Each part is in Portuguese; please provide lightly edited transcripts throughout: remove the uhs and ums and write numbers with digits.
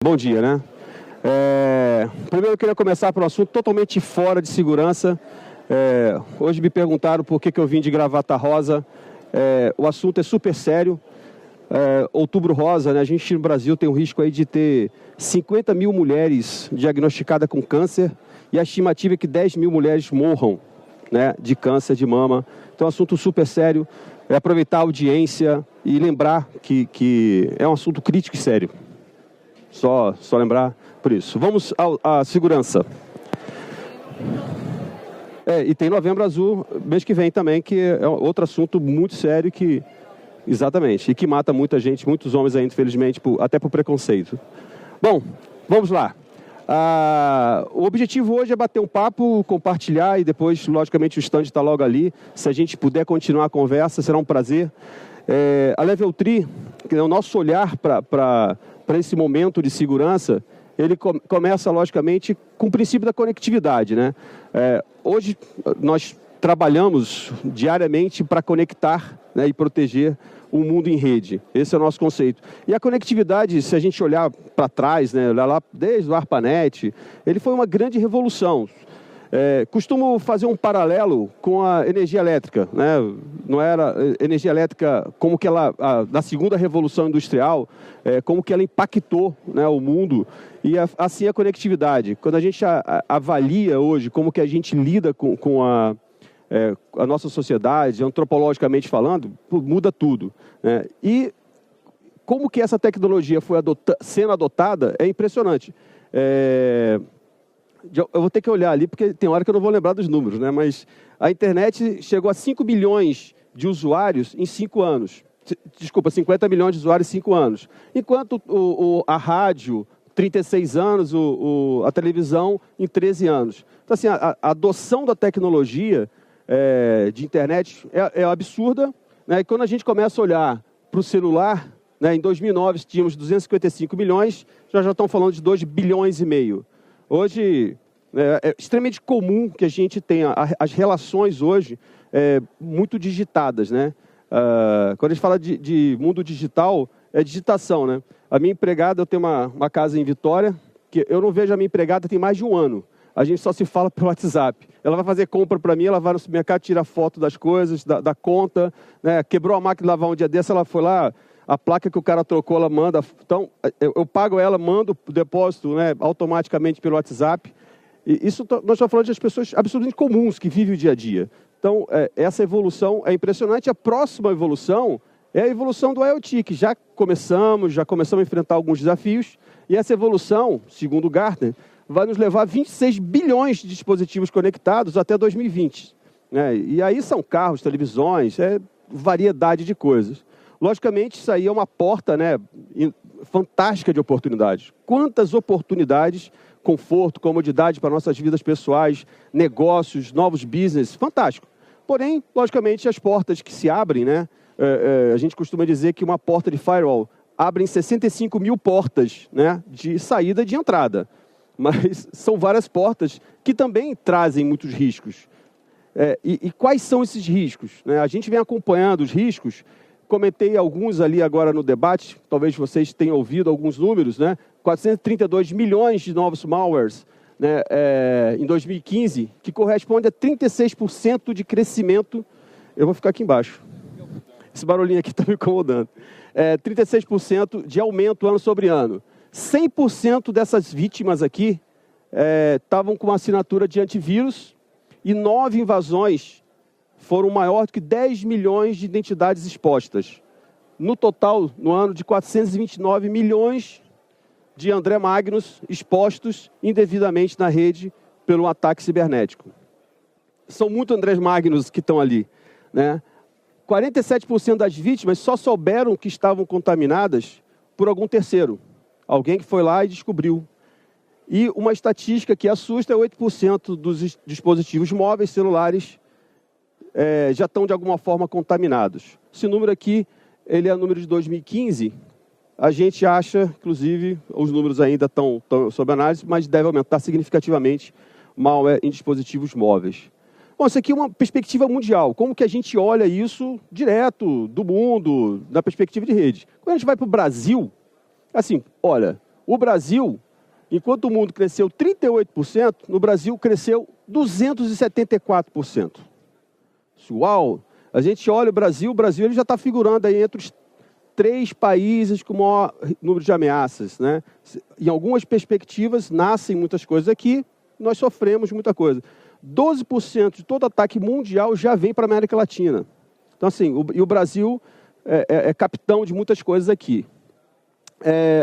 Bom dia, né? Primeiro eu queria começar por um assunto totalmente fora de segurança. Hoje me perguntaram por que eu vim de gravata rosa. O assunto é super sério. Outubro Rosa, né? A gente no Brasil tem o risco aí de ter 50 mil mulheres diagnosticadas com câncer e a estimativa é que 10 mil mulheres morram, né, de câncer de mama. Então é um assunto super sério. Aproveitar a audiência e lembrar que é um assunto crítico e sério. Só lembrar por isso. Vamos à segurança. E tem Novembro Azul mês que vem também, que é outro assunto muito sério que... Exatamente, e que mata muita gente, muitos homens ainda, infelizmente, até por preconceito. Bom, vamos lá. O objetivo hoje é bater um papo, compartilhar e depois, logicamente, o stand está logo ali. Se a gente puder continuar a conversa, será um prazer. A Level 3, que é o nosso olhar para esse momento de segurança, ele começa, logicamente, com o princípio da conectividade, né? Hoje, nós trabalhamos diariamente para conectar, né, e proteger o mundo em rede. Esse é o nosso conceito. E a conectividade, se a gente olhar para trás, né, lá desde o ARPANET, ele foi uma grande revolução. Costumo fazer um paralelo com a energia elétrica, né? Não era energia elétrica como que ela, na segunda revolução industrial, como que ela impactou, né, o mundo, e assim a conectividade. Quando a gente avalia hoje como que a gente lida com a nossa sociedade, antropologicamente falando, muda tudo, né? E como que essa tecnologia foi sendo adotada é impressionante. Eu vou ter que olhar ali, porque tem hora que eu não vou lembrar dos números, né? Mas a internet chegou a 5 bilhões de usuários em 5 anos. Desculpa, 50 milhões de usuários em 5 anos. Enquanto a rádio, 36 anos, a televisão em 13 anos. Então, assim, a adoção da tecnologia de internet é absurda, né? E quando a gente começa a olhar para o celular, né, em 2009 tínhamos 255 milhões, já estão falando de 2 bilhões e meio. Hoje é extremamente comum que a gente tenha as relações hoje muito digitadas, né? Quando a gente fala de mundo digital, é digitação, né? A minha empregada, eu tenho uma casa em Vitória, que eu não vejo a minha empregada tem mais de um ano. A gente só se fala pelo WhatsApp. Ela vai fazer compra para mim, ela vai no supermercado, tira foto das coisas, da conta, né? Quebrou a máquina de lavar um dia desse, ela foi lá, a placa que o cara trocou, ela manda. Então, eu pago ela, mando o depósito, né, automaticamente pelo WhatsApp. E isso nós estamos falando de pessoas absolutamente comuns que vivem o dia a dia. Então, essa evolução é impressionante. A próxima evolução é a evolução do IoT, que já começamos a enfrentar alguns desafios. E essa evolução, segundo o Gartner, vai nos levar a 26 bilhões de dispositivos conectados até 2020. Né? E aí são carros, televisões, variedade de coisas. Logicamente, isso aí é uma porta, né, fantástica de oportunidades. Quantas oportunidades, conforto, comodidade para nossas vidas pessoais, negócios, novos business, fantástico. Porém, logicamente, as portas que se abrem, né, a gente costuma dizer que uma porta de firewall abre 65 mil portas, né, de saída e de entrada. Mas são várias portas que também trazem muitos riscos. E quais são esses riscos? Né? A gente vem acompanhando os riscos. Comentei alguns ali agora no debate, talvez vocês tenham ouvido alguns números, né? 432 milhões de novos malwares, né, em 2015, que corresponde a 36% de crescimento. Eu vou ficar aqui embaixo. Esse barulhinho aqui está me incomodando. 36% de aumento ano sobre ano. 100% dessas vítimas aqui estavam com uma assinatura de antivírus e 9 invasões foram maior do que 10 milhões de identidades expostas. No total, no ano de 429 milhões de André Magnus expostos indevidamente na rede pelo ataque cibernético. São muitos André Magnus que estão ali, né? 47% das vítimas só souberam que estavam contaminadas por algum terceiro. Alguém que foi lá e descobriu. E uma estatística que assusta é 8% dos dispositivos móveis celulares já estão de alguma forma contaminados. Esse número aqui, ele é o número de 2015. A gente acha, inclusive, os números ainda estão sob análise, mas deve aumentar significativamente malware em dispositivos móveis. Bom, isso aqui é uma perspectiva mundial. Como que a gente olha isso direto do mundo, da perspectiva de rede? Quando a gente vai para o Brasil, assim, olha, O Brasil, enquanto o mundo cresceu 38%, no Brasil cresceu 274%. Uau! A gente olha o Brasil ele já está figurando aí entre os 3 países com o maior número de ameaças, né? Em algumas perspectivas, nascem muitas coisas aqui, nós sofremos muita coisa. 12% de todo ataque mundial já vem para a América Latina. Então, assim, o Brasil é capitão de muitas coisas aqui.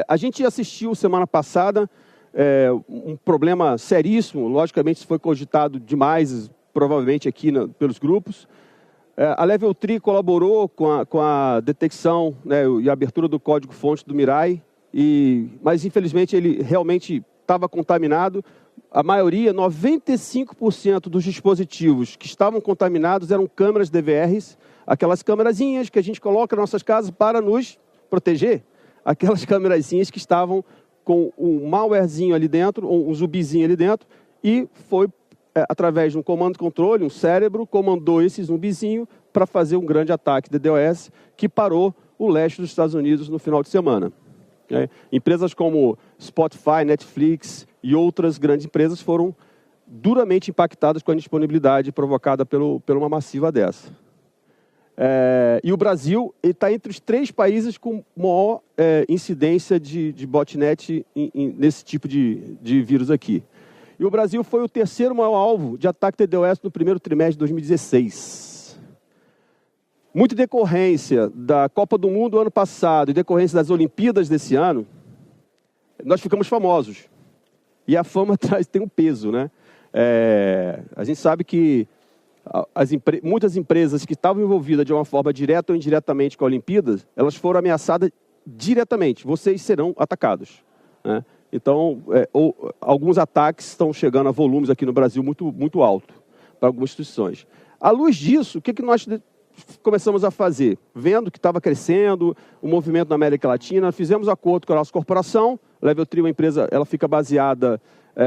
A gente assistiu semana passada um problema seríssimo, logicamente isso foi cogitado demais, provavelmente aqui pelos grupos. A Level 3 colaborou com a detecção, né, e a abertura do código-fonte do Mirai, mas infelizmente ele realmente estava contaminado. A maioria, 95% dos dispositivos que estavam contaminados eram câmeras DVRs, aquelas câmerazinhas que a gente coloca nas nossas casas para nos proteger, aquelas câmerazinhas que estavam com um malwarezinho ali dentro, um zumbizinho ali dentro, e foi através de um comando controle, um cérebro, comandou esse zumbizinho para fazer um grande ataque de DDoS que parou o leste dos Estados Unidos no final de semana. Empresas como Spotify, Netflix e outras grandes empresas foram duramente impactadas com a indisponibilidade provocada por uma massiva dessa. E o Brasil está entre os 3 países com maior incidência de botnet nesse tipo de vírus aqui. E o Brasil foi o 3º maior alvo de ataque DDoS no primeiro trimestre de 2016. Muito decorrência da Copa do Mundo ano passado e decorrência das Olimpíadas desse ano, nós ficamos famosos. E a fama tem um peso, né? A gente sabe que muitas empresas que estavam envolvidas de uma forma direta ou indiretamente com a Olimpíadas, elas foram ameaçadas diretamente. Vocês serão atacados, né? Então, alguns ataques estão chegando a volumes aqui no Brasil muito, muito alto para algumas instituições. À luz disso, o que nós começamos a fazer? Vendo que estava crescendo o movimento na América Latina, fizemos acordo com a nossa corporação. Level 3, uma empresa, ela fica baseada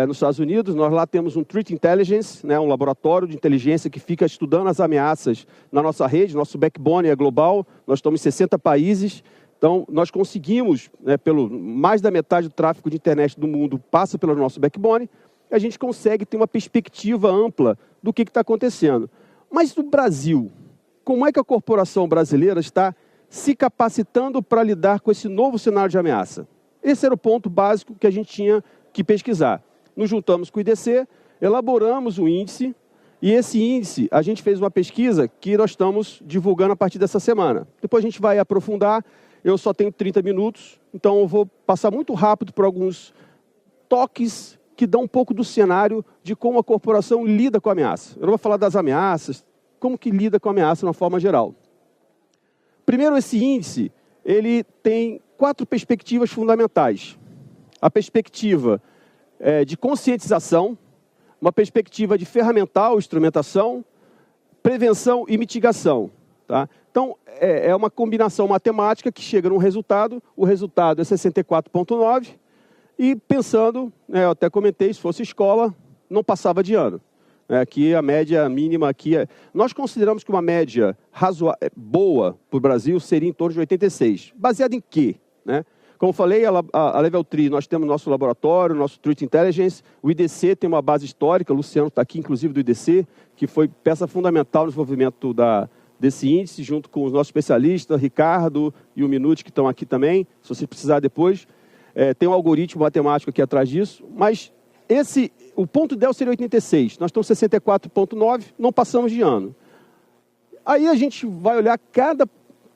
nos Estados Unidos. Nós lá temos um Threat Intelligence, né, um laboratório de inteligência que fica estudando as ameaças na nossa rede. Nosso backbone é global, nós estamos em 60 países. Então, nós conseguimos, né, mais da metade do tráfego de internet do mundo passa pelo nosso backbone, a gente consegue ter uma perspectiva ampla do que está acontecendo. Mas no Brasil, como é que a corporação brasileira está se capacitando para lidar com esse novo cenário de ameaça? Esse era o ponto básico que a gente tinha que pesquisar. Nos juntamos com o IDC, elaboramos um índice, e esse índice, a gente fez uma pesquisa que nós estamos divulgando a partir dessa semana. Depois a gente vai aprofundar. Eu só tenho 30 minutos, então eu vou passar muito rápido por alguns toques que dão um pouco do cenário de como a corporação lida com a ameaça. Eu não vou falar das ameaças, como que lida com a ameaça de uma forma geral. Primeiro, esse índice, ele tem 4 perspectivas fundamentais. A perspectiva de conscientização, uma perspectiva de ferramental, instrumentação, prevenção e mitigação. Tá? Então, é uma combinação matemática que chega num resultado, o resultado é 64,9, e pensando, eu até comentei, se fosse escola, não passava de ano. Aqui a média mínima, nós consideramos que uma média boa para o Brasil seria em torno de 86. Baseado em quê? Né? Como falei, a Level 3, nós temos nosso laboratório, nosso Threat Intelligence, o IDC tem uma base histórica, o Luciano está aqui, inclusive, do IDC, que foi peça fundamental no desenvolvimento desse índice, junto com os nossos especialistas, Ricardo e o Minuti, que estão aqui também, se você precisar depois. Tem um algoritmo matemático aqui atrás disso, mas o ponto ideal seria 86, nós estamos 64,9, não passamos de ano. Aí a gente vai olhar cada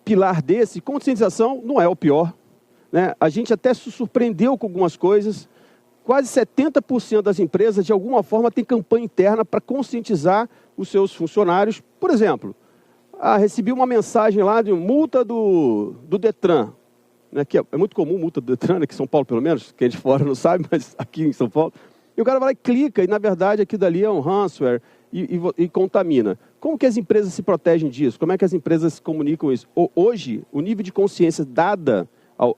pilar desse, conscientização não é o pior, né? A gente até se surpreendeu com algumas coisas, quase 70% das empresas, de alguma forma, tem campanha interna para conscientizar os seus funcionários. Por exemplo, recebi uma mensagem lá de multa do Detran, né, que é muito comum multa do Detran, aqui em São Paulo pelo menos, quem é de fora não sabe, mas aqui em São Paulo. E o cara vai lá e clica, e na verdade aquilo dali é um ransomware e contamina. Como que as empresas se protegem disso? Como é que as empresas se comunicam isso? Hoje, o nível de consciência dada ao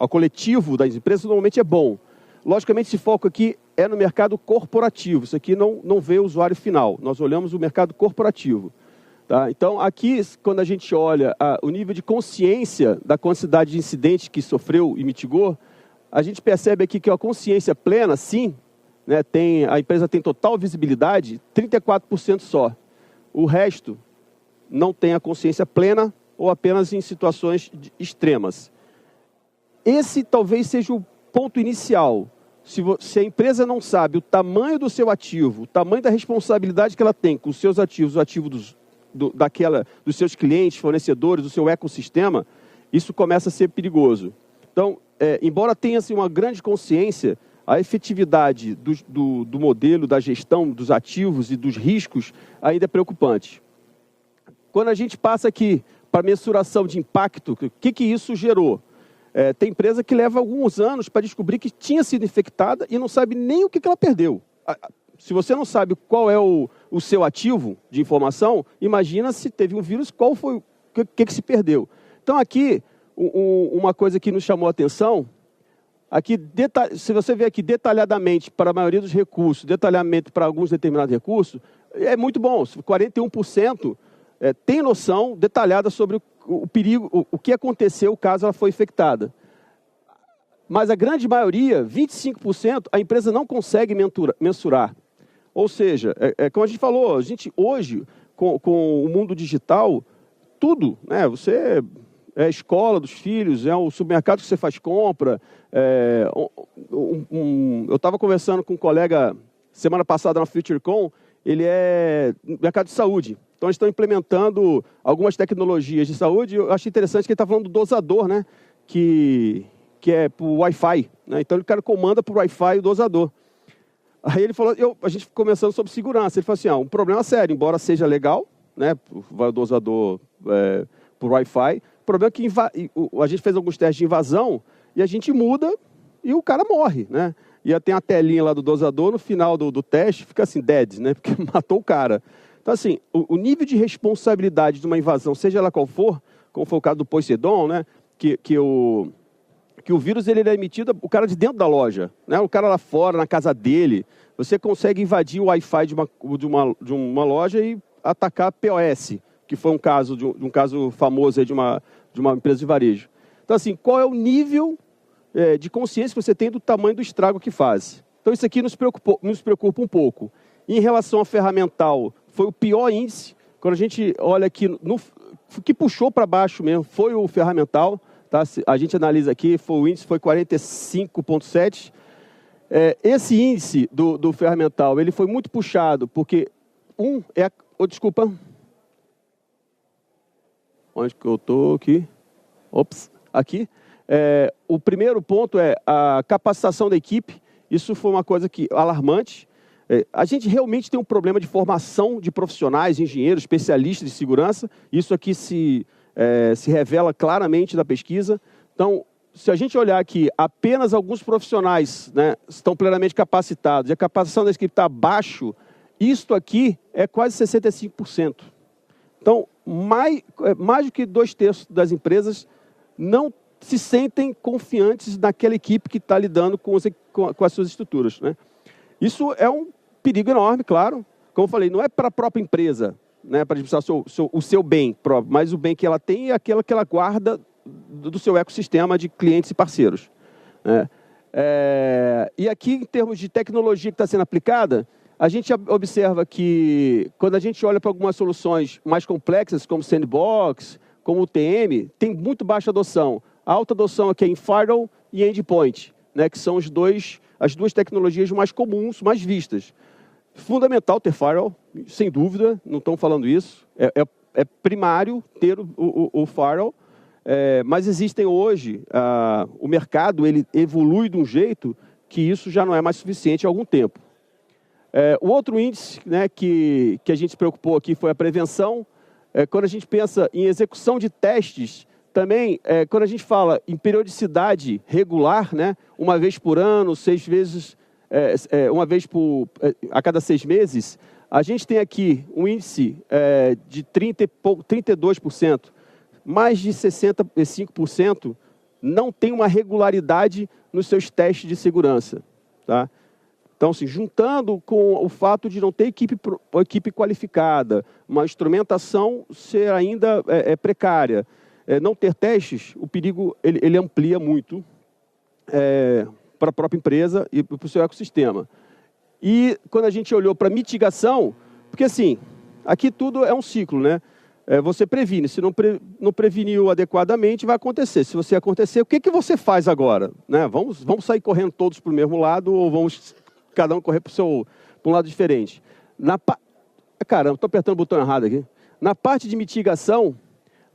coletivo das empresas normalmente é bom. Logicamente, esse foco aqui é no mercado corporativo. Isso aqui não vê o usuário final. Nós olhamos o mercado corporativo. Tá? Então, aqui, quando a gente olha o nível de consciência da quantidade de incidentes que sofreu e mitigou, a gente percebe aqui que a consciência plena, sim, né, a empresa tem total visibilidade, 34% só. O resto não tem a consciência plena ou apenas em situações extremas. Esse talvez seja o ponto inicial. Se a empresa não sabe o tamanho do seu ativo, o tamanho da responsabilidade que ela tem com os seus ativos, o ativo dos seus clientes, fornecedores, do seu ecossistema, isso começa a ser perigoso. Então, embora tenha assim, uma grande consciência, a efetividade do modelo, da gestão dos ativos e dos riscos ainda é preocupante. Quando a gente passa aqui para mensuração de impacto, o que isso gerou? Tem empresa que leva alguns anos para descobrir que tinha sido infectada e não sabe nem o que ela perdeu. Se você não sabe qual é o seu ativo de informação, imagina se teve um vírus, qual foi o que se perdeu. Então, aqui, uma coisa que nos chamou a atenção, aqui, se você ver aqui detalhadamente para a maioria dos recursos, detalhadamente para alguns determinados recursos, é muito bom. 41% tem noção detalhada sobre o perigo, o que aconteceu caso ela foi infectada. Mas a grande maioria, 25%, a empresa não consegue mensurar. Ou seja, como a gente falou, a gente hoje, com o mundo digital, tudo, né? Você é a escola dos filhos, é o supermercado que você faz compra. Eu estava conversando com um colega semana passada na FutureCon, ele é mercado de saúde. Então, eles estão implementando algumas tecnologias de saúde. Eu acho interessante que ele está falando do dosador, né? Que é para o Wi-Fi. Né? Então, o cara comanda para o Wi-Fi o dosador. Aí ele falou, a gente conversando sobre segurança. Ele falou assim, um problema sério, embora seja legal, né? Vai o dosador para o Wi-Fi. O problema é que a gente fez alguns testes de invasão e a gente muda e o cara morre, né? E tem a telinha lá do dosador, no final do teste, fica assim, dead, né? Porque matou o cara. Então, assim, o nível de responsabilidade de uma invasão, seja ela qual for, como foi o caso do Poseidon, né? Que o vírus ele é emitido, o cara de dentro da loja, né? O cara lá fora, na casa dele, você consegue invadir o Wi-Fi de uma loja e atacar a POS, que foi um caso um caso famoso aí de uma empresa de varejo. Então, assim, qual é o nível de consciência que você tem do tamanho do estrago que faz? Então, isso aqui nos preocupa um pouco. Em relação ao ferramental, foi o pior índice. Quando a gente olha aqui, o que puxou para baixo mesmo foi o ferramental. Tá? A gente analisa aqui, o índice foi 45,7. Esse índice do ferramental, ele foi muito puxado, porque desculpa. Onde que eu estou aqui? Ops, aqui. O primeiro ponto é a capacitação da equipe. Isso foi uma coisa alarmante. A gente realmente tem um problema de formação de profissionais, engenheiros, especialistas de segurança. Isso aqui se revela claramente da pesquisa. Então, se a gente olhar aqui, apenas alguns profissionais, né, estão plenamente capacitados e a capacitação da equipe está abaixo, isto aqui é quase 65%. Então, mais do que 2/3 das empresas não se sentem confiantes naquela equipe que está lidando com as suas estruturas, né? Isso é um perigo enorme, claro. Como eu falei, não é para a própria empresa, né, para administrar o seu bem próprio, mas o bem que ela tem é aquela que ela guarda do seu ecossistema de clientes e parceiros. Né? E aqui, em termos de tecnologia que está sendo aplicada, a gente observa que, quando a gente olha para algumas soluções mais complexas, como Sandbox, como UTM, tem muito baixa adoção. A alta adoção aqui é em Firewall e Endpoint, né, que são as duas tecnologias mais comuns, mais vistas. Fundamental ter Firewall, sem dúvida, não estão falando isso. É primário ter o Firewall, mas existem hoje, o mercado ele evolui de um jeito que isso já não é mais suficiente há algum tempo. O outro índice, né, que a gente se preocupou aqui foi a prevenção. Quando a gente pensa em execução de testes, também, quando a gente fala em periodicidade regular, né, uma vez por ano, 6 vezes, uma vez a cada 6 meses, a gente tem aqui um índice de 32%, mais de 65% não tem uma regularidade nos seus testes de segurança. Tá? Então, assim, juntando com o fato de não ter equipe qualificada, uma instrumentação ser ainda precária, não ter testes, o perigo ele amplia muito para a própria empresa e para o seu ecossistema. E quando a gente olhou para mitigação, porque assim, aqui tudo é um ciclo, né? Você previne, se não preveniu adequadamente, vai acontecer. Se você acontecer, o que você faz agora? Né? Vamos sair correndo todos para o mesmo lado ou vamos cada um correr para um lado diferente? Caramba, estou apertando o botão errado aqui. Na parte de mitigação,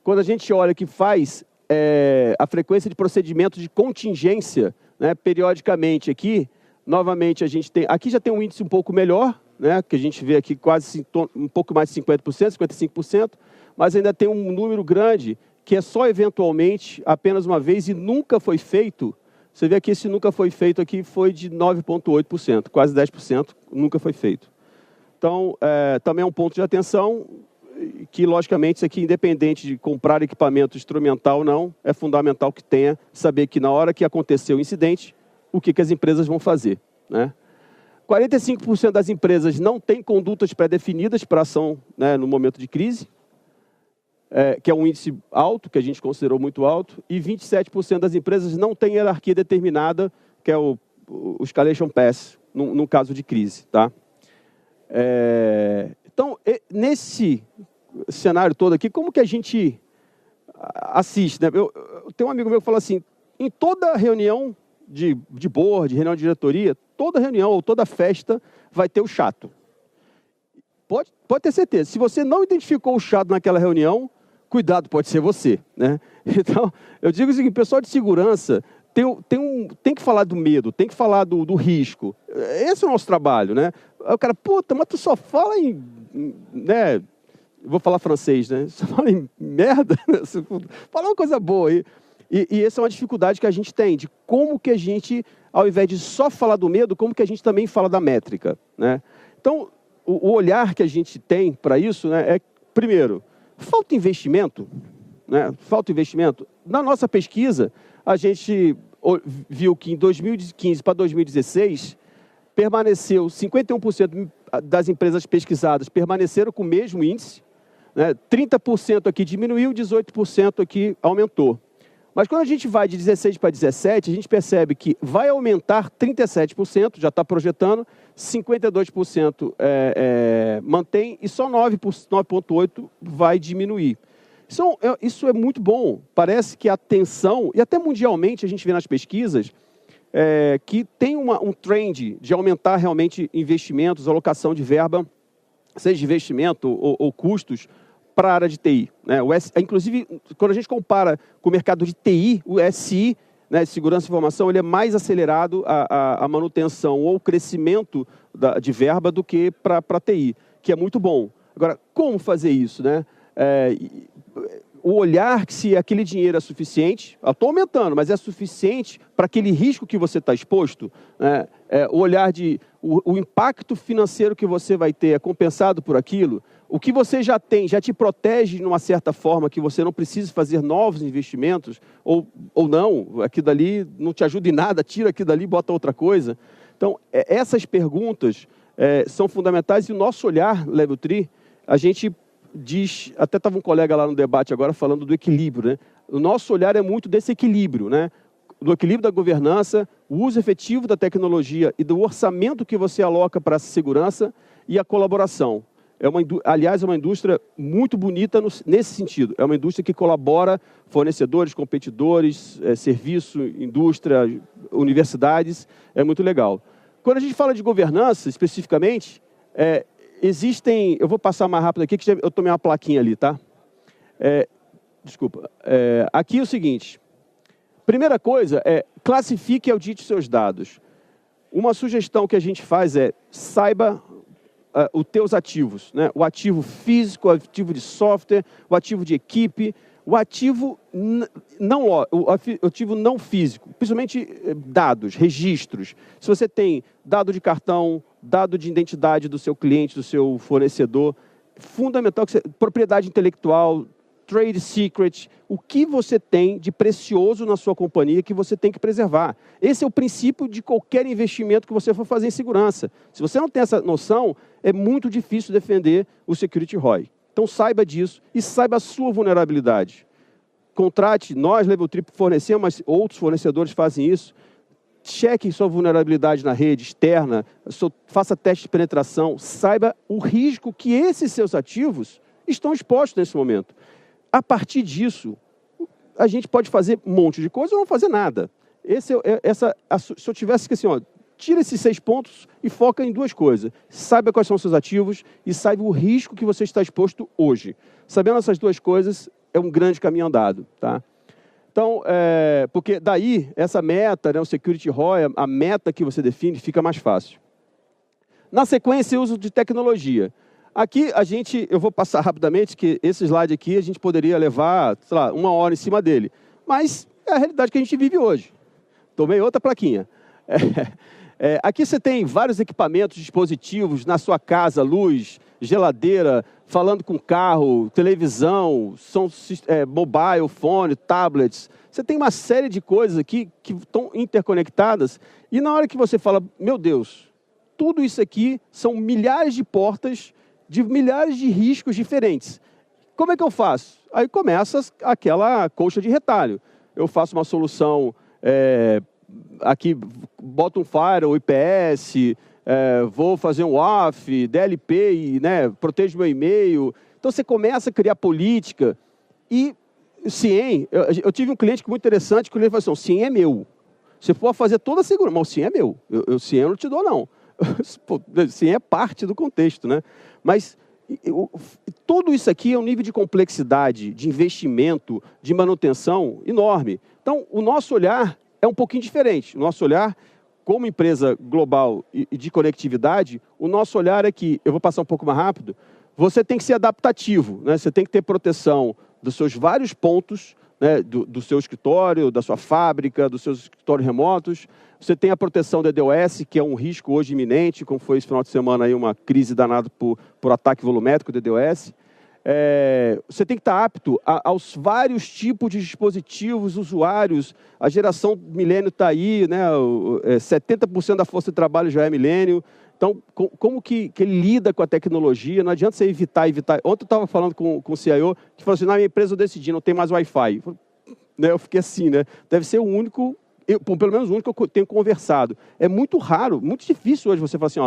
quando a gente olha que faz a frequência de procedimentos de contingência, né, periodicamente aqui, novamente a gente tem... Aqui já tem um índice um pouco melhor, né, que a gente vê aqui quase um pouco mais de 50%, 55%, mas ainda tem um número grande que é só eventualmente, apenas uma vez, e nunca foi feito. Você vê aqui, esse nunca foi feito aqui foi de 9,8%, quase 10%, nunca foi feito. Então, também é um ponto de atenção, que logicamente isso aqui, independente de comprar equipamento instrumental ou não, é fundamental que tenha, saber que na hora que aconteceu o incidente, o que as empresas vão fazer, né? 45% das empresas não têm condutas pré-definidas para ação, né, no momento de crise, que é um índice alto, que a gente considerou muito alto, e 27% das empresas não têm hierarquia determinada, que é o escalation path, no caso de crise. Tá? Então, nesse cenário todo aqui, como que a gente assiste? Né? Eu tenho um amigo meu que fala assim, em toda reunião de board, reunião de diretoria, toda reunião ou toda festa vai ter o chato. Pode ter certeza. Se você não identificou o chato naquela reunião, cuidado, pode ser você, né? Então, eu digo o seguinte, pessoal de segurança tem que falar do medo, tem que falar do risco. Esse é o nosso trabalho, né? Aí o cara, puta, mas tu só fala em... né? Vou falar francês, né? Só fala em merda. Fala uma coisa boa aí. E essa é uma dificuldade que a gente tem, de como que a gente, ao invés de só falar do medo, como que a gente também fala da métrica, né? Então, o olhar que a gente tem para isso, né, primeiro, falta investimento, né? Falta investimento. Na nossa pesquisa, a gente viu que em 2015 para 2016, permaneceu 51% das empresas pesquisadas permaneceram com o mesmo índice, né? 30% aqui diminuiu, 18% aqui aumentou. Mas quando a gente vai de 16 para 17, a gente percebe que vai aumentar 37%, já está projetando, 52% mantém e só 9,8% vai diminuir. Isso é muito bom. Parece que a tensão, e até mundialmente a gente vê nas pesquisas, que tem um trend de aumentar realmente investimentos, alocação de verba, seja de investimento ou custos, para a área de TI. Né? Inclusive, quando a gente compara com o mercado de TI, o SI, né, segurança e informação, ele é mais acelerado a manutenção ou o crescimento de verba do que para a TI, que é muito bom. Agora, como fazer isso? Né? O olhar que se aquele dinheiro é suficiente, estou aumentando, mas é suficiente para aquele risco que você está exposto, né? O olhar o impacto financeiro que você vai ter é compensado por aquilo, o que você já tem, já te protege de uma certa forma que você não precisa fazer novos investimentos, ou não, aquilo dali não te ajuda em nada, tira aquilo dali e bota outra coisa. Então, essas perguntas são fundamentais e o nosso olhar, Level 3, a gente diz, até estava um colega lá no debate agora falando do equilíbrio, né? O nosso olhar é muito desse equilíbrio, né? Do equilíbrio da governança, o uso efetivo da tecnologia e do orçamento que você aloca para a segurança e a colaboração. Aliás, é uma indústria muito bonita nesse sentido. É uma indústria que colabora fornecedores, competidores, serviço, indústria, universidades. É muito legal. Quando a gente fala de governança, especificamente, existem... Eu vou passar mais rápido aqui, que eu tomei uma plaquinha ali, tá? Desculpa. Aqui é o seguinte. Primeira coisa classifique e audite seus dados. Uma sugestão que a gente faz saiba os teus ativos, né? O ativo físico, o ativo de software, o ativo de equipe, o ativo não físico, principalmente dados, registros. Se você tem dado de cartão, dado de identidade do seu cliente, do seu fornecedor, fundamental que propriedade intelectual, trade secret, o que você tem de precioso na sua companhia que você tem que preservar. Esse é o princípio de qualquer investimento que você for fazer em segurança. Se você não tem essa noção, é muito difícil defender o Security ROI. Então saiba disso e saiba a sua vulnerabilidade. Contrate, nós, Level 3, fornecemos, mas outros fornecedores fazem isso. Cheque sua vulnerabilidade na rede externa, faça teste de penetração, saiba o risco que esses seus ativos estão expostos nesse momento. A partir disso, a gente pode fazer um monte de coisa ou não fazer nada. Se eu tivesse que assim, tira esses 6 pontos e foca em 2 coisas. Saiba quais são os seus ativos e saiba o risco que você está exposto hoje. Sabendo essas 2 coisas, é um grande caminho andado, tá? Então, porque daí, essa meta, né, o Security ROI, a meta que você define, fica mais fácil. Na sequência, o uso de tecnologia. Aqui, eu vou passar rapidamente, que esse slide aqui, a gente poderia levar, sei lá, 1 hora em cima dele. Mas é a realidade que a gente vive hoje. Tomei outra plaquinha. Aqui você tem vários equipamentos, dispositivos na sua casa, luz, geladeira, falando com carro, televisão, mobile, phone, tablets. Você tem uma série de coisas aqui que estão interconectadas e na hora que você fala, meu Deus, tudo isso aqui são milhares de portas de milhares de riscos diferentes. Como é que eu faço? Aí começa aquela colcha de retalho. Eu faço uma solução, aqui boto um firewall, IPS, vou fazer um WAF, DLP, e, né, protejo meu e-mail. Então você começa a criar política e CIEM, eu tive um cliente muito interessante que ele falou assim, o CIEM é meu. Você pode fazer toda a segurança, mas o CIEM é meu. O CIEM eu não te dou, não. O CIEM é parte do contexto, né? Mas tudo isso aqui é um nível de complexidade, de investimento, de manutenção enorme. Então, o nosso olhar é um pouquinho diferente. O nosso olhar, como empresa global e de conectividade, o nosso olhar é que, eu vou passar um pouco mais rápido, você tem que ser adaptativo, né? Você tem que ter proteção dos seus vários pontos, né? do seu escritório, da sua fábrica, dos seus escritórios remotos. Você tem a proteção da DDoS, que é um risco hoje iminente, como foi esse final de semana aí, uma crise danada por ataque volumétrico da DDoS. Você tem que estar apto aos vários tipos de dispositivos, usuários. A geração milênio está aí, né? 70% da força de trabalho já é milênio. Então, como que ele lida com a tecnologia? Não adianta você evitar. Ontem eu estava falando com o CIO, que falou assim, na minha empresa eu decidi, não tem mais Wi-Fi. Eu fiquei assim, né? Deve ser o único, pelo menos o único que eu tenho conversado. É muito raro, muito difícil hoje você falar assim,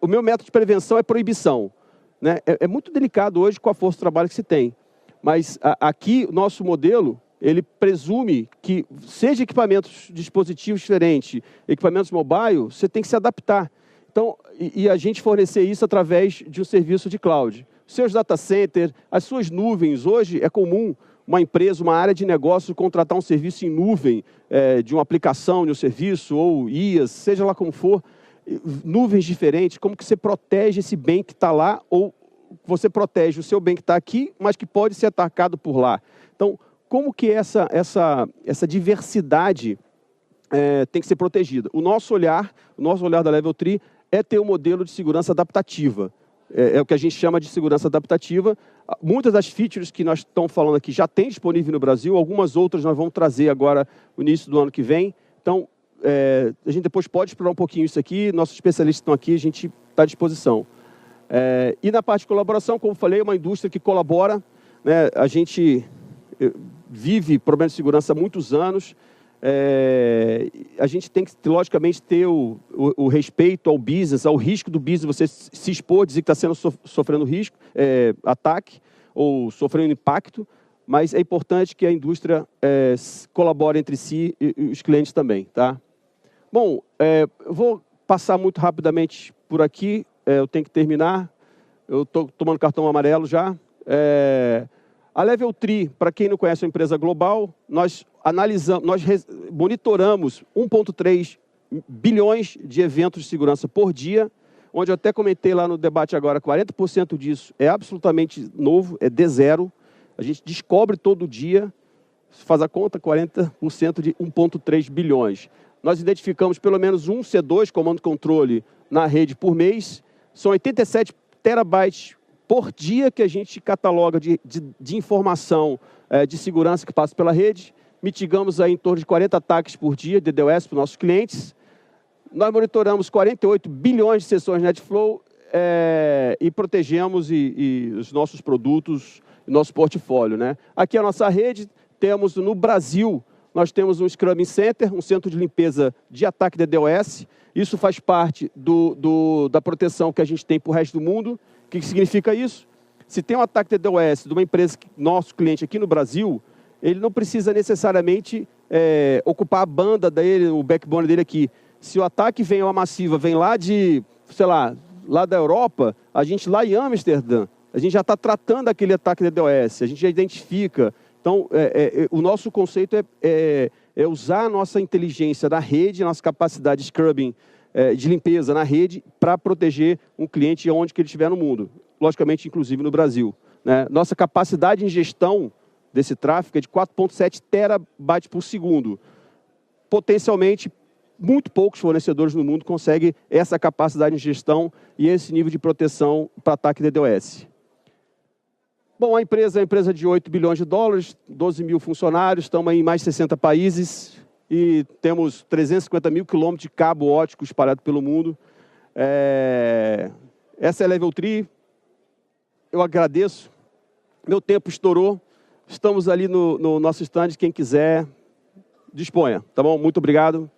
o meu método de prevenção é proibição. Né? É muito delicado hoje com a força de trabalho que se tem. Mas aqui, o nosso modelo, ele presume que, seja equipamentos, dispositivos diferentes, equipamentos mobile, você tem que se adaptar. Então, e a gente fornecer isso através de um serviço de cloud. Seus data centers, as suas nuvens, hoje é comum uma empresa, uma área de negócio, contratar um serviço em nuvem, de uma aplicação, de um serviço, ou IaaS, seja lá como for, nuvens diferentes, como que você protege esse bem que está lá, ou você protege o seu bem que está aqui, mas que pode ser atacado por lá. Então, como que essa diversidade tem que ser protegida? O nosso olhar da Level 3 é ter um modelo de segurança adaptativa. É o que a gente chama de segurança adaptativa. Muitas das features que nós estamos falando aqui já tem disponível no Brasil, algumas outras nós vamos trazer agora no início do ano que vem. Então, a gente depois pode explorar um pouquinho isso aqui, nossos especialistas estão aqui, a gente está à disposição. E na parte de colaboração, como eu falei, é uma indústria que colabora, né? A gente vive problemas de segurança há muitos anos, a gente tem que, logicamente, ter o respeito ao business, ao risco do business, você se expor, dizer que está sofrendo risco, ataque, ou sofrendo impacto, mas é importante que a indústria colabore entre si e os clientes também, tá? Bom, eu vou passar muito rapidamente por aqui, eu tenho que terminar, eu estou tomando cartão amarelo já. A Level 3, para quem não conhece a empresa global, nós monitoramos 1,3 bilhões de eventos de segurança por dia, onde eu até comentei lá no debate agora, 40% disso é absolutamente novo, é de zero. A gente descobre todo dia, faz a conta, 40% de 1,3 bilhões. Nós identificamos pelo menos um C2, comando controle, na rede por mês. São 87 terabytes por dia que a gente cataloga de informação de segurança que passa pela rede. Mitigamos aí em torno de 40 ataques por dia de DDoS para os nossos clientes. Nós monitoramos 48 bilhões de sessões NetFlow e protegemos os nossos produtos, nosso portfólio, né? Aqui a nossa rede, temos no Brasil, nós temos um Scrubbing Center, um centro de limpeza de ataque DDoS. Isso faz parte da proteção que a gente tem para o resto do mundo. O que significa isso? Se tem um ataque DDoS de uma empresa, nosso cliente aqui no Brasil, ele não precisa necessariamente ocupar a banda dele, o backbone dele aqui. Se o ataque vem uma massiva, vem lá de, sei lá da Europa, a gente lá em Amsterdã, a gente já está tratando aquele ataque DDoS, a gente já identifica. Então, o nosso conceito é usar a nossa inteligência da rede, a nossa capacidade de scrubbing, de limpeza na rede, para proteger um cliente onde que ele estiver no mundo. Logicamente, inclusive no Brasil, né? Nossa capacidade de ingestão desse tráfego é de 4,7 terabytes por segundo. Potencialmente, muito poucos fornecedores no mundo conseguem essa capacidade de gestão e esse nível de proteção para ataque DDoS. Bom, a empresa é uma empresa de 8 bilhões de dólares, 12 mil funcionários, estamos em mais de 60 países e temos 350 mil quilômetros de cabo óptico espalhado pelo mundo. Essa é a Level 3. Eu agradeço. Meu tempo estourou. Estamos ali no nosso stand. Quem quiser, disponha. Tá bom? Muito obrigado.